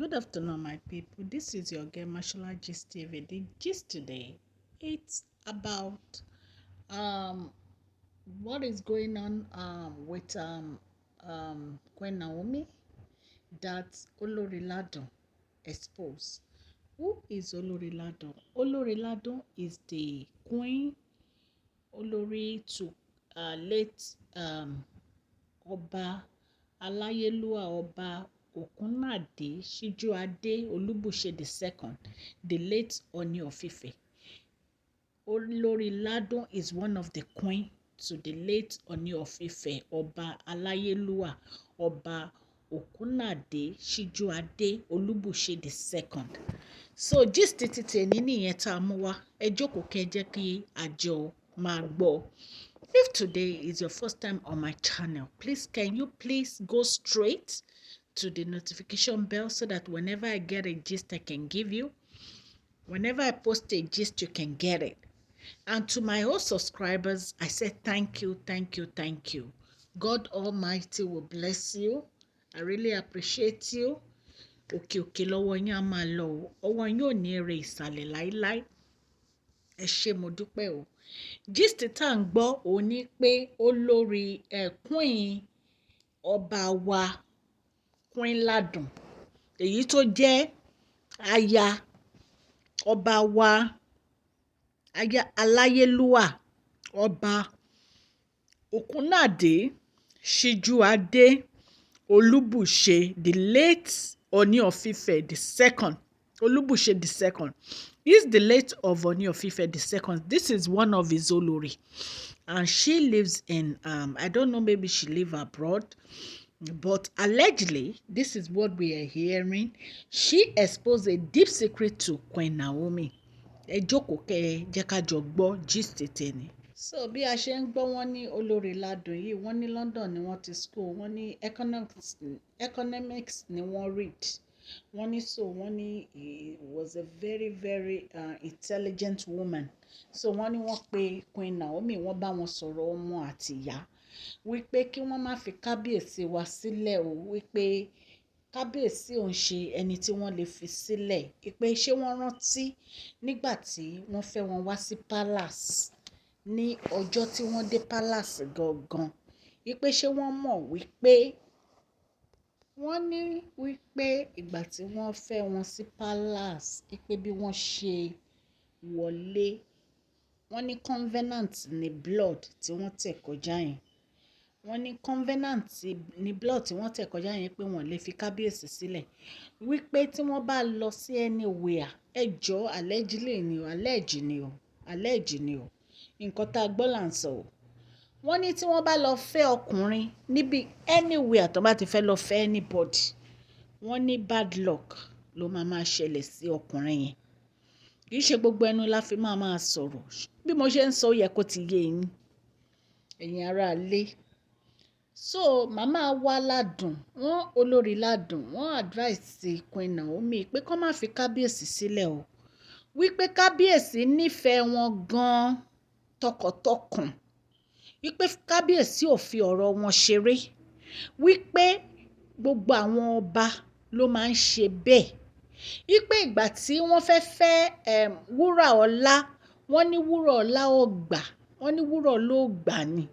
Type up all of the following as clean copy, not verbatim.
Good afternoon, my people. This is your girl Mashola Gist TV. The gist today, it's about what is going on with Queen Naomi that Olori Ladon exposed. Who is Olori Ladon? Olori Ladon is the queen Olori to late Ọba Aláyélúwà Ọba Okunade Sijuade Olúbùṣe II, the late Oni of Ife. Olori Ladon is one of the queen to the late Oni of Ife, Ọba Aláyélúwà Ọba Okunade Sijuade Olúbùṣe II. So gist títí nìyẹn tá a mú wá. Ẹ jókòó kẹ́ jẹ́ kí a jọ máa gbọ́. If today is your first time on my channel, can you please go straight to the notification bell so that whenever I get a gist, I can give you. Whenever I post a gist, you can get it. And to my old subscribers, I said thank you, thank you, thank you. God Almighty will bless you. I really appreciate you. Òkè lọ́wọ́ yín á máa lọ o. Ọwọ́ yín ò ní èrè ìsàlẹ̀ láíláí. Ẹ ṣé mo dúpẹ́ o. Gist tá à ń gbọ́ òun ni pé olórí queen ọba wa Queen Ladon, èyí tó jẹ́ aya ọba wa aya Aláyélúwà Ọba Okunade Sijuade Olúbùṣe, the late Oni of Ife II, Olúbùṣe II. He's the late of Oni of Ife II. This is one of his olori, and she lives in I don't know, maybe she live abroad, but allegedly this is what we are hearing. She exposed a deep secret to Queen Naomi. Ẹ jókòó kẹ́ jẹ́ ká jọ gbọ́ gist tèmi. So bí a ṣe ń gbọ́ wọ́n ní Olori Ladon yìí, wọ́n ní London ni wọ́n ti school, wọ́n ní economics ni wọ́n read. Wọ́n ní wọ́n ní he was a very very intelligent woman. So wọ́n ní wọ́n pe Queen Naomi, wọ́n bá wọn sọ̀rọ̀ ọmọ àti ìyá wípé kí wọ́n má fi kábíyèsí wa sílẹ̀ o, wípé kábíyèsí ò ń ṣe ẹni tí wọ́n lè fi sílẹ̀, wípé ṣé wọ́n rántí nígbà tí wọ́n fẹ́ wọn wá sí palace ní ọjọ́ tí wọ́n dé palace gangan, wípé ṣé wọ́n mọ̀ wípé wọ́n ní wípé ìgbà tí wọ́n fẹ́ wọn sí palace, wípé bí wọ́n ṣe wọlé, wọ́n ní covenant ní blood tí wọ́n tẹ̀ kọjá yẹn. Wọ́n ní covenant ní blood tí wọ́n tẹ̀ kọjá yẹn pé wọ́n lè fi kábíyèsí sílẹ̀. Wípé tí wọ́n bá lọ sí anywhere, ẹjọ́ allegedly ni o, allege ni o. Nǹkan tá a gbọ́ là ń sọ o. Wọ́n ní tí wọ́n bá lọ fẹ́ ọkùnrin níbi anywhere tó bá ti fẹ́ lọ fẹ́ anybody, wọ́n ní bad luck ló máa ṣẹlẹ̀ sí ọkùnrin yẹn. Kì í ṣe gbogbo ẹnu la fi máa sọ̀rọ̀. Bí mo ṣe ń sọ yẹ kó ti yé yín, ẹ̀yin ará ilé. So màmá wa Ladon, Olori Ladon, wọ́n advice Queen Naomi pé kó má fi kábíyèsí sílẹ̀ o. Wípé kábíyèsí nífẹ̀ẹ́ wọn gan-an tọkàntọkàn. Wípé kábíyèsí ò fi ọ̀rọ̀ wọn ṣeré. Wípé gbogbo àwọn ọba ló máa ń ṣe bẹ́ẹ̀. Wípé ìgbà tí wọ́n fẹ́ wúrà ọlá, wọ́n ní wúrà ọlá ò gbà, wọ́n ní wúrà ọlá ò gbà ni.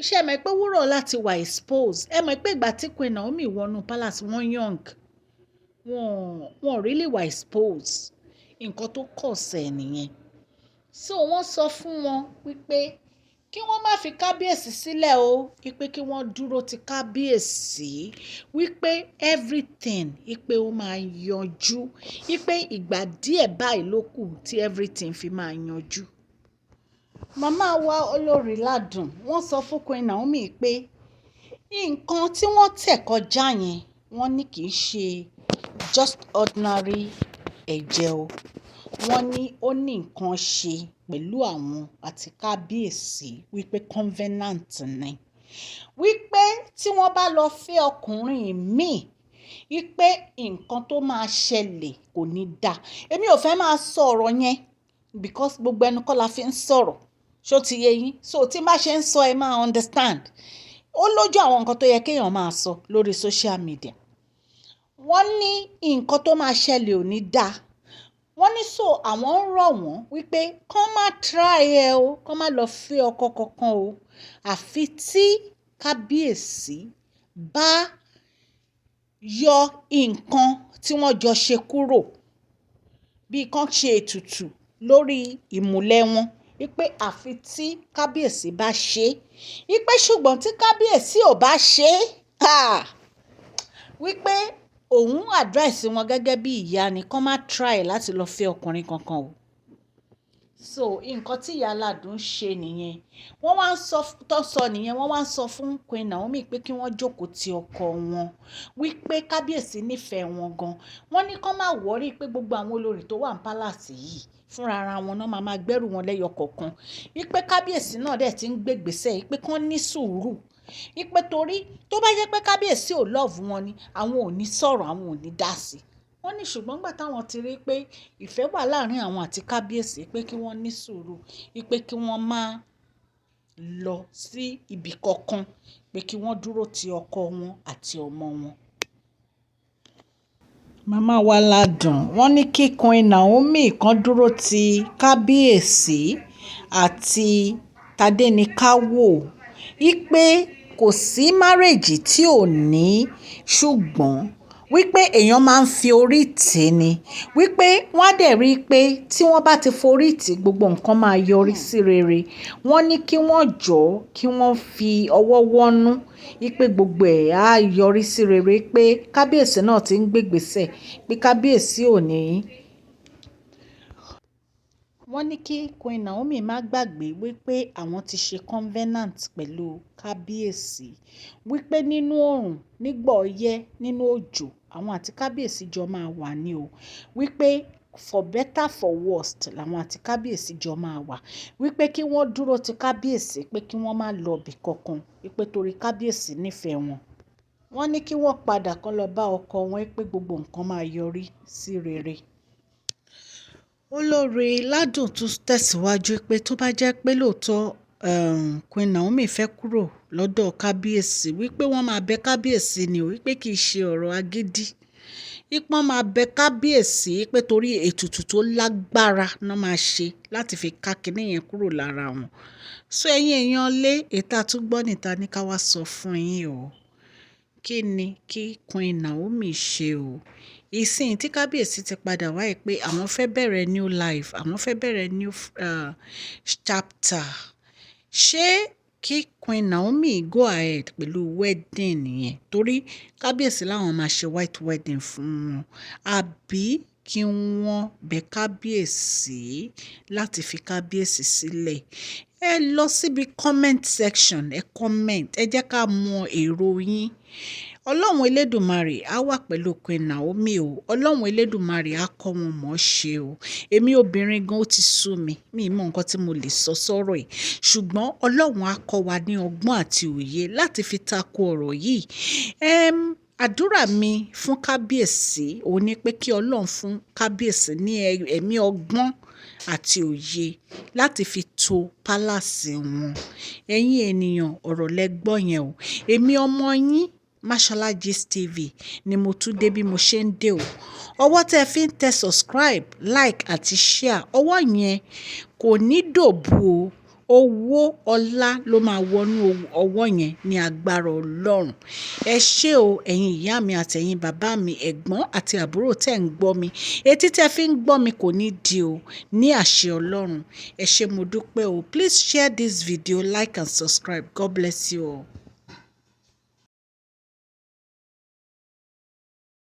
Ṣé ẹ mọ̀ pé wúrà ọlá ti wà expose? Ẹ mọ̀ pé ìgbà tí Queen Naomi wọnú palace, wọ́n young, wọ́n really wà expose. Nǹkan tó kọ̀ sẹ̀ nìyẹn. So wọ́n sọ fún wọn wípé kí wọ́n má fi kábíyèsí sílẹ̀ o, wípé kí wọ́n dúró ti kábíyèsí, wípé everything, wípé ó máa yanjú, wípé ìgbà díẹ̀ báyìí ló kù tí everything fi máa yanjú. Màmá wa Olori Ladon, wọ́n sọ fún Queen Naomi pé nǹkan tí wọ́n tẹ̀ kọjá yẹn, wọ́n ní kì í ṣe just ordinary ẹ̀jẹ̀ o. Wọ́n ní ó ní nǹkan ṣe pẹ̀lú àwọn àti kábíyèsí, wípé covenant ni. Wípé tí wọ́n bá lọ fẹ́ ọkùnrin míì, wípé nǹkan tó máa ṣẹlẹ̀ kò ní dáa. Èmi ò fẹ́ máa sọ ọ̀rọ̀ yẹn because gbogbo ẹnu kọ́ la fi ń sọ̀rọ̀. Ṣó ti yé yín? So tí má ṣe ń sọ ẹ máa understand. Ó lójú àwọn nǹkan tó yẹ kéèyàn máa sọ lórí social media. wọ́n ní nǹkan tó máa ṣẹlẹ̀ ò ní dáa. Wọ́n ní so àwọn ń rọ̀ wọ́n wípé kán má try ẹ o, kán má lọ fẹ́ ọkọ kankan o, àfi tí kábíyèsí bá yọ nǹkan tí wọ́n jọ ṣe kúrò, bí kán ṣe ètùtù lórí ìmùlẹ̀ wọn, wípé àfi tí kábíyèsí bá ṣe é, wípé ṣùgbọ́n tí kábíyèsí ò bá ṣe é, wípé òun advice wọn gẹ́gẹ́ bí ìyá ni kán má try láti lọ fẹ́ ọkùnrin kankan o. So nǹkan tí ìyá aládùn ṣe nìyẹn. Wọ́n wá ń sọ nìyẹn, wọ́n wá ń sọ fún Queen Naomi pé kí wọ́n jókòó ti ọkọ wọn, wípé kábíyèsí nífẹ̀ẹ́ wọn gan. Wọ́n ní kán má wọ́rí pé gbogbo àwọn olórí tó wà ní pálàsì yìí fúnra ara wọn náà máa gbẹ́rù wọn lẹ́yọ kọ̀ọ̀kan, wípé kábíyèsí náà dẹ̀ ti ń gbégbèsè, wípé kán ní sùúrù, wípé torí tó bá jẹ́ pé kábíyèsí ò lọ́ọ̀fù wọn ni àwọn ò ní sọ̀rọ̀, àwọn ò ní dá sí. Wọ́n ní ṣùgbọ́n nígbà táwọn ti rí pé ìfẹ́ wà láàrin àwọn àti kábíyèsí, pé kí wọ́n ní sùúrù, wípé kí wọ́n má lọ sí ibì kankan, pé kí wọ́n dúró ti ọkọ wọn àti ọmọ wọn. Màmá wa ládùn, wọ́n ní kí Queen Naomi kan dúró ti kábíyèsí àti tadéníkàwò, wípé kò sí márèjì tí ò ní ṣùgbọ́n, wípé èèyàn máa ń fi orí tì ni, wípé wọ́n á dẹ̀ rí i pé tí wọ́n bá ti forí tì gbogbo nǹkan máa yọrí sí rere. Wọ́n ní kí wọ́n jọ̀ọ́ kí wọ́n fi ọwọ́ wọ́nú, wípé gbogbo ẹ̀ á yọrí sí rere, pé kábíyèsí náà ti ń gbégbèsè, pé kábíyèsí ò ní. Wọ́n ní kí Queen Naomi má gbàgbé wípé àwọn ti ṣe covenant pẹ̀lú kábíyèsí, wípé nínú oòrùn, nígbà ọyẹ́, nínú òjò, àwọn àti kábíyèsí jọ máa wà ní o, wípé for better for worst làwọn àti kábíyèsí jọ máa wà, wípé kí wọ́n dúró ti kábíyèsí, pé kí wọ́n má lọ ibì kankan, wípé torí kábíyèsí nífẹ̀ẹ́ wọn. Wọ́n ní kí wọ́n padà kán lọ bá ọkọ wọn, pé gbogbo nǹkan máa yọrí sí rere. Olórí ládùn tún tẹ̀síwájú pé tó bá jẹ́ pé lóòótọ́ Queen Naomi fẹ́ kúrò lọ́dọ̀ kábíyèsí, wípé wọ́n máa bẹ kábíyèsí ni o, wípé kì í ṣe ọ̀rọ̀ agídí, wípé wọ́n máa bẹ kábíyèsí pé torí ètùtù tó lágbára náà máa ṣe láti fi ká kinní yẹn kúrò lára wọn. So ẹ̀yin èèyàn lé ètò àtúgbọ́ níta ní ká wá sọ fún yín o, kí ni kí Queen Naomi ṣe o. Ìsìn tí kábíyèsí ti padà wáyé pé àwọn fẹ́ bẹ̀rẹ̀ new life, àwọn fẹ́ bẹ̀rẹ̀ new chapter. Ṣé kí Queen Naomi go ahead pẹ̀lú wedding yẹn, torí kábíyèsí láwọn máa ṣe white wedding fún wọn, àbí kí wọ́n bẹ kábíyèsí láti fi kábíyèsí sílẹ̀? Ẹ lọ síbi comment section, ẹ comment, ẹ jẹ́ ká mọ èrò yín. Ọlọ́run Elédùmarè á wà pẹ̀lú Queen Naomi o, Ọlọ́run Elédùmarè á kọ́ wọn mọ̀ ṣe o. Èmi obìnrin gan ó ti sú mi, mi ì mọ nǹkan tí mo lè sọ sọ́rọ̀ ẹ̀, ṣùgbọ́n Ọlọ́run á kọ́ wa ní ọgbọ́n àti òye láti fi tako ọ̀rọ̀ yìí. Àdúrà mi fún kábíyèsí òun ni pé kí Ọlọ́run fún kábíyèsí ní ẹ̀mí ọgbọ́n àti òye láti fi to pálàsì wọn. Ẹ̀yin ènìyàn, ọ̀rọ̀ lẹ gbọ́ yẹn o. Èmi ọmọ yín Mashola Gist TV ni mo tún dé bí mo ṣe ń dé o. Ọwọ́ tẹ́ fi ń tẹ subscribe, like àti share, ọwọ́ yẹn kò ní dòbu o. Owó ọlá ló máa wọnú ọwọ́ yẹn ní agbára Ọlọ́run. Ẹ ṣé o, ẹ̀yin ìyá mi àtẹ̀yin bàbá mi, ẹ̀gbọ́n àti àbúrò tẹ́ ń gbọ́ mi. Etí tẹ́ fi ń gbọ́ mi kò ní di o, ní àṣẹ Ọlọ́run. Ẹ ṣé mo dúpẹ́ o. Please share this video, like and subscribe. God bless you all.